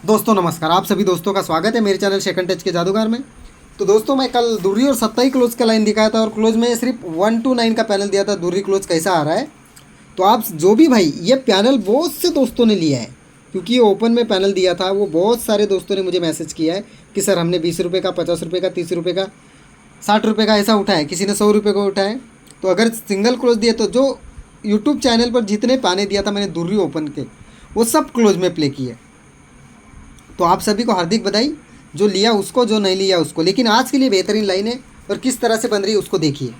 दोस्तों नमस्कार, आप सभी दोस्तों का स्वागत है मेरे चैनल सेकंड टच के जादूगर में। तो दोस्तों मैं कल दुर्री और सत्ताई क्लोज का लाइन दिखाया था और क्लोज में सिर्फ 1 to 9 का पैनल दिया था। दुर्री क्लोज कैसा आ रहा है, तो आप जो भी भाई ये पैनल बहुत से दोस्तों ने लिया है, क्योंकि ये ओपन में पैनल दिया था। वो बहुत सारे दोस्तों ने मुझे मैसेज किया है कि सर हमने 20 रुपये का, 50 रुपये का, 30 रुपये का, 60 रुपये का ऐसा उठाया, किसी ने 100 रुपये का उठाया। तो अगर सिंगल क्लोज दिया तो जो यूट्यूब चैनल पर जितने पाने दिया था मैंने दुर्री ओपन के, वो सब क्लोज में प्ले किए। तो आप सभी को हार्दिक बधाई, जो लिया उसको, जो नहीं लिया उसको। लेकिन आज के लिए बेहतरीन लाइन है और किस तरह से बन रही है उसको देखिए।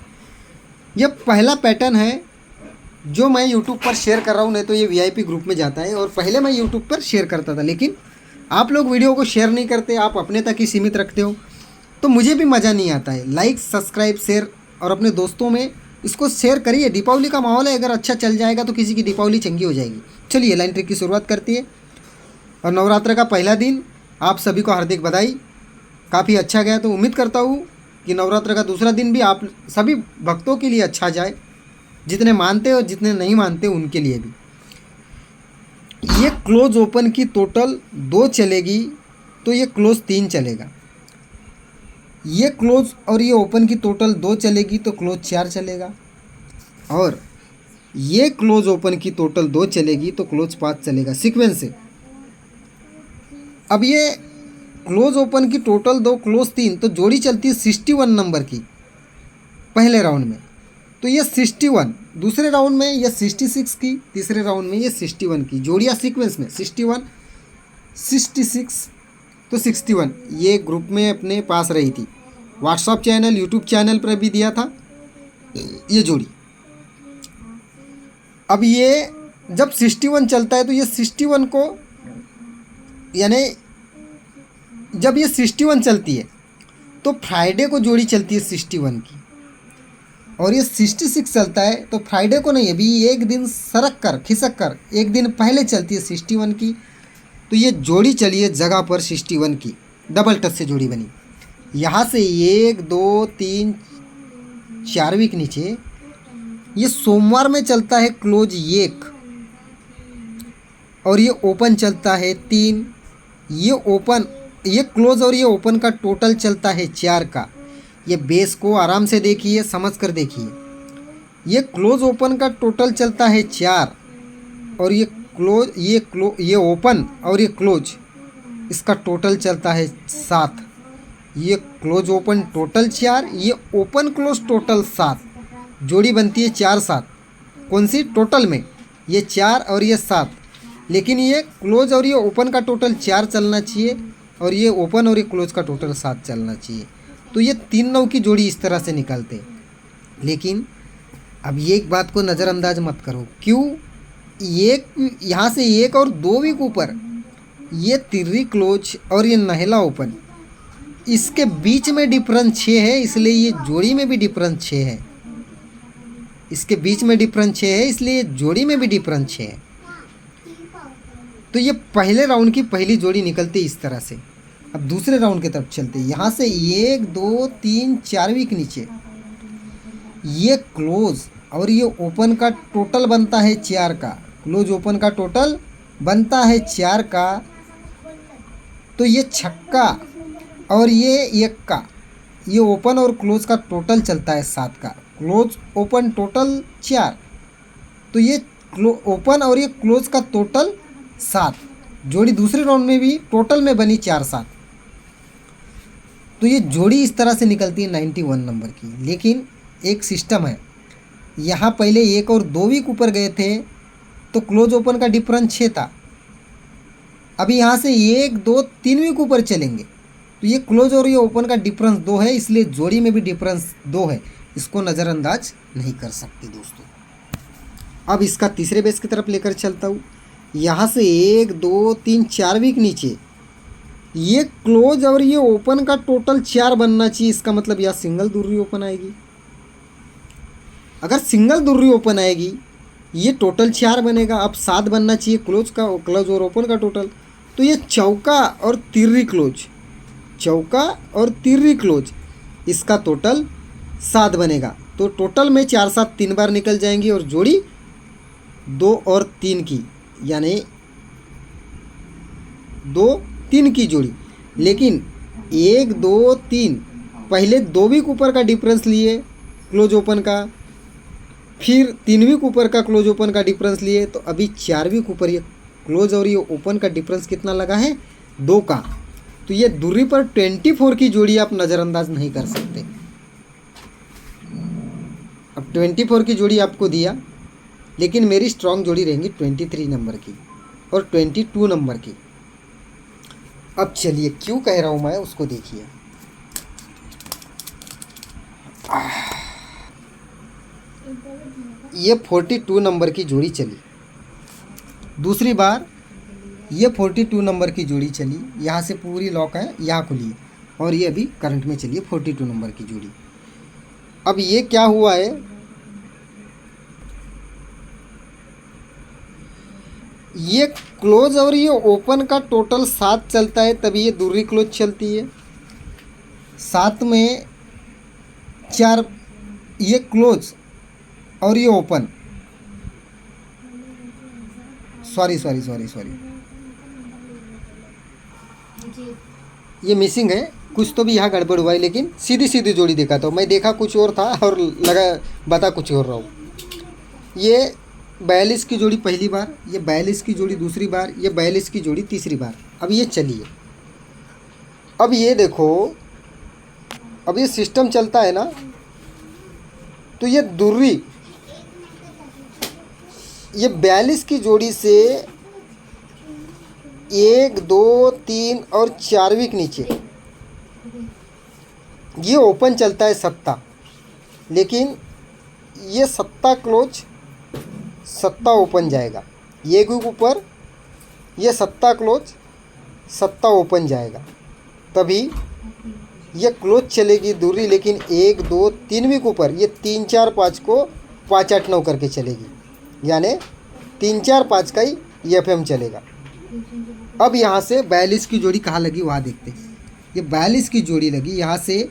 यह पहला पैटर्न है जो मैं यूट्यूब पर शेयर कर रहा हूँ, नहीं तो ये वीआईपी ग्रुप में जाता है। और पहले मैं यूट्यूब पर शेयर करता था, लेकिन आप लोग वीडियो को शेयर नहीं करते, आप अपने तक ही सीमित रखते हो, तो मुझे भी मज़ा नहीं आता है। लाइक, सब्सक्राइब, शेयर और अपने दोस्तों में इसको शेयर करिए। दीपावली का माहौल है, अगर अच्छा चल जाएगा तो किसी की दीपावली चंगी हो जाएगी। चलिए लाइन ट्रिक की शुरुआत करती है। और नवरात्र का पहला दिन आप सभी को हार्दिक बधाई। काफ़ी अच्छा गया, तो उम्मीद करता हूँ कि नवरात्र का दूसरा दिन भी आप सभी भक्तों के लिए अच्छा जाए, जितने मानते और जितने नहीं मानते उनके लिए भी। ये क्लोज ओपन की टोटल 2 चलेगी, तो ये क्लोज 3 चलेगा। ये क्लोज और ये ओपन की टोटल 2 चलेगी तो क्लोज 4 चलेगा। और ये क्लोज ओपन की टोटल 2 चलेगी तो क्लोज 5 चलेगा, सीक्वेंस से। अब ये क्लोज ओपन की टोटल 2, क्लोज 3, तो जोड़ी चलती है 61 नंबर की पहले राउंड में। तो ये 61, दूसरे राउंड में ये 66 की, तीसरे राउंड में ये 61 की जोड़ियाँ सीक्वेंस में 61, 66 तो 61 ये ग्रुप में अपने पास रही थी। व्हाट्सअप चैनल, यूट्यूब चैनल पर भी दिया था ये जोड़ी। अब ये जब 61 चलता है तो ये 61 को, यानी जब ये 61 चलती है तो फ्राइडे को जोड़ी चलती है 61 की। और ये 66 चलता है तो फ्राइडे को नहीं, अभी एक दिन सरक कर, खिसक कर एक दिन पहले चलती है 61 की। तो ये जोड़ी चली है जगह पर 61 की, डबल टच से जोड़ी बनी। यहाँ से 1 2 3 4 वीक नीचे ये सोमवार में चलता है क्लोज 1 और ये ओपन चलता है 3। ये ओपन, ये क्लोज और ये ओपन का टोटल चलता है 4 का। ये बेस को आराम से देखिए, समझ कर देखिए। ये क्लोज ओपन का टोटल चलता है 4 और ये क्लोज, ये ओपन और ये क्लोज, इसका टोटल चलता है 7। ये क्लोज ओपन टोटल 4, ये ओपन क्लोज टोटल 7, जोड़ी बनती है 4 7। कौन सी टोटल में? ये 4 और ये 7। लेकिन ये क्लोज और ये ओपन का टोटल 4 चलना चाहिए और ये ओपन और ये क्लोज का टोटल 7 चलना चाहिए। तो ये 3 9 की जोड़ी इस तरह से निकलते हैं। लेकिन अब ये एक बात को नज़रअंदाज मत करो, क्यों? एक यहाँ से 1 और 2 वीक ऊपर ये तिर्री क्लोज और ये नहला ओपन, इसके बीच में डिफरेंस 6 है, इसलिए ये जोड़ी में भी डिफरेंस 6 है। इसके बीच में डिफरेंस 6 है, इसलिए जोड़ी में भी डिफरेंस 6 है। तो ये पहले राउंड की पहली जोड़ी निकलती इस तरह से। अब दूसरे राउंड की तरफ चलते हैं। यहाँ से 1 2 3 4 वीक नीचे ये क्लोज और ये ओपन का टोटल बनता है 4 का। क्लोज ओपन का टोटल बनता है 4 का। तो ये छक्का और ये 1 का, ये ओपन और क्लोज का टोटल चलता है 7 का। क्लोज ओपन टोटल 4, तो ये ओपन और ये क्लोज का टोटल 7। जोड़ी दूसरे राउंड में भी टोटल में बनी 4 7। तो ये जोड़ी इस तरह से निकलती है 91 नंबर की। लेकिन एक सिस्टम है, यहाँ पहले 1 और 2 वीक ऊपर गए थे तो क्लोज ओपन का डिफरेंस 6 था। अभी यहाँ से 1 2 3 वीक ऊपर चलेंगे तो ये क्लोज और ये ओपन का डिफरेंस 2 है, इसलिए जोड़ी में भी डिफरेंस 2 है। इसको नज़रअंदाज नहीं कर सकते दोस्तों। अब इसका तीसरे बेस की तरफ लेकर चलता हूँ। यहाँ से 1 2 3 4 वीक नीचे ये क्लोज और ये ओपन का टोटल 4 बनना चाहिए। इसका मतलब यह सिंगल दुर्री ओपन आएगी। अगर सिंगल दुर्री ओपन आएगी ये टोटल 4 बनेगा। अब 7 बनना चाहिए क्लोज का, क्लोज और ओपन का टोटल। तो ये चौका और तिर्री क्लोज, चौका और तिर्री क्लोज, इसका टोटल 7 बनेगा। तो टोटल में 4 7 3 बार निकल जाएंगी और जोड़ी 2 और 3 की, यानी 2 3 की जोड़ी, लेकिन 1 2 3 पहले 2 वीक ऊपर का डिफरेंस लिए क्लोज ओपन का, फिर 3 वीक ऊपर का क्लोज ओपन का डिफरेंस लिए, तो अभी 4 वीक ऊपर ये क्लोज और ये ओपन का डिफरेंस कितना लगा है, 2 का। तो ये दूरी पर 24 की जोड़ी आप नज़रअंदाज नहीं कर सकते। अब 24 की जोड़ी आपको दिया, लेकिन मेरी स्ट्रॉन्ग जोड़ी रहेंगी 23 नंबर की और 22 नंबर की। अब चलिए क्यों कह रहा हूँ मैं उसको देखिए। ये 42 नंबर की जोड़ी चली, दूसरी बार ये 42 नंबर की जोड़ी चली, यहाँ से पूरी लॉक है, यहाँ खुली, और ये अभी करंट में चली है 42 नंबर की जोड़ी। अब ये क्या हुआ है, ये क्लोज और ये ओपन का टोटल 7 चलता है, तभी ये दूसरी क्लोज चलती है। 7 में 4, ये क्लोज और ये ओपन, सॉरी ये मिसिंग है, कुछ तो भी यहाँ गड़बड़ हुआ है, लेकिन सीधी सीधी जोड़ी देखा था मैं, देखा कुछ और था और लगा बता कुछ और रहा हूँ। ये 42 की जोड़ी पहली बार, ये 42 की जोड़ी दूसरी बार, ये 42 की जोड़ी तीसरी बार। अब ये चलिए, अब ये देखो, अब ये सिस्टम चलता है ना, तो ये दूरी, ये 42 की जोड़ी से 1 2 3 और 4 वीक नीचे ये ओपन चलता है 7, लेकिन ये 7 क्लोज 7 ओपन जाएगा, ये वीक ऊपर, ये 7 क्लोज 7 ओपन जाएगा, तभी ये क्लोज चलेगी दूरी, लेकिन 1 2 3 वीक ऊपर ये 3 4 5 को 5 8 9 करके चलेगी, यानी 3 4 5 का ही एफएम चलेगा। अब यहाँ से 42 की जोड़ी कहाँ लगी वहाँ देखते हैं। ये 42 की जोड़ी लगी यहाँ से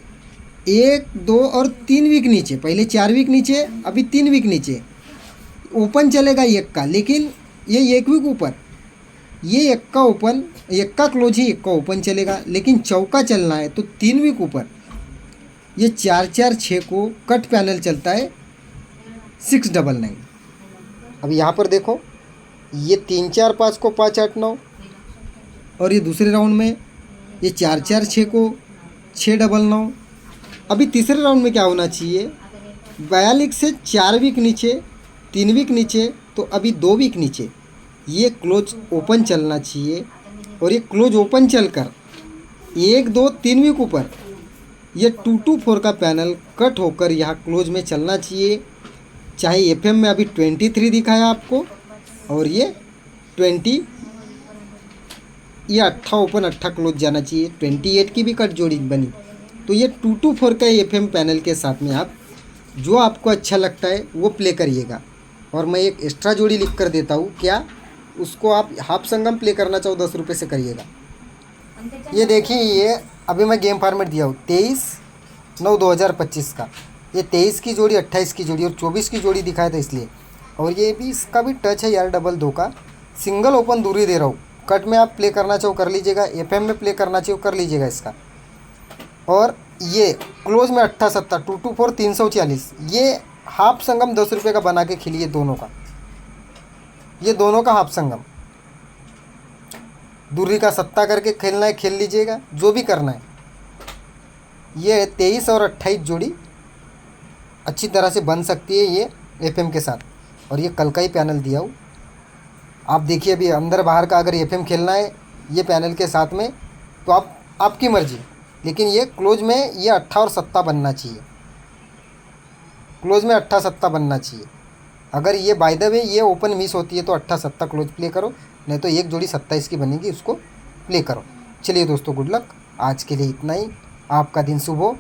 1 2 और 3 वीक नीचे, पहले 4 वीक नीचे, अभी 3 वीक नीचे ओपन चलेगा 1 का, लेकिन ये 1 वीक ऊपर, ये 1 का ओपन, 1 का क्लोज ही 1 का ओपन चलेगा, लेकिन चौका चलना है तो 3 वीक ऊपर ये 4 4 6 को कट पैनल चलता है 699। अब यहाँ पर देखो, ये 3 4 5 को 5 8 9, और ये दूसरे राउंड में ये 4 4 6 को 6 99। अभी तीसरे राउंड में क्या होना चाहिए, 42 से 4 वीक नीचे, 3 वीक नीचे, तो अभी 2 वीक नीचे ये क्लोज ओपन चलना चाहिए, और ये क्लोज ओपन चलकर 1 2 3 वीक ऊपर ये 2 2 4 का पैनल कट होकर यहाँ क्लोज में चलना चाहिए। चाहे एफएम में अभी 23 दिखाया आपको, और ये 20, ये 8 ओपन 8 क्लोज जाना चाहिए, 28 की भी कट जोड़ी बनी। तो ये 2 2 4 का एफएम पैनल के साथ में आप जो आपको अच्छा लगता है वो प्ले करिएगा। और मैं एक एक्स्ट्रा जोड़ी लिख कर देता हूँ, क्या उसको आप हाफ संगम प्ले करना चाहो 10 रुपये से करिएगा। ये देखिए, ये अभी मैं गेम फॉर्मेट दिया हूँ 23/9/2025 का, ये 23 की जोड़ी, 28 की जोड़ी और 24 की जोड़ी दिखाया था इसलिए। और ये भी, इसका भी टच है यार डबल 2 का, सिंगल ओपन दूरी दे रहा हूँ। कट में आप प्ले करना चाहो कर लीजिएगा, एफएम में प्ले करना चाहो कर लीजिएगा इसका। और ये क्लोज में 8 7 2 2 4 340, ये हाफ संगम 10 रुपये का बना के खेलिए दोनों का, ये दोनों का हाफ संगम। दूरी का 7 करके खेलना है खेल लीजिएगा, जो भी करना है। ये 23 और 28 जोड़ी अच्छी तरह से बन सकती है ये एफएम के साथ। और ये कल का ही पैनल दिया हूँ, आप देखिए। अभी अंदर बाहर का अगर एफएम खेलना है ये पैनल के साथ में तो आपकी मर्जी, लेकिन ये क्लोज में ये 8 और 7 बनना चाहिए, क्लोज में 8 7 बनना चाहिए। अगर ये बाय द वे ये ओपन मिस होती है तो 8 7 क्लोज प्ले करो, नहीं तो एक जोड़ी 27 की बनेगी, उसको प्ले करो। चलिए दोस्तों, गुड लक, आज के लिए इतना ही। आपका दिन शुभ हो।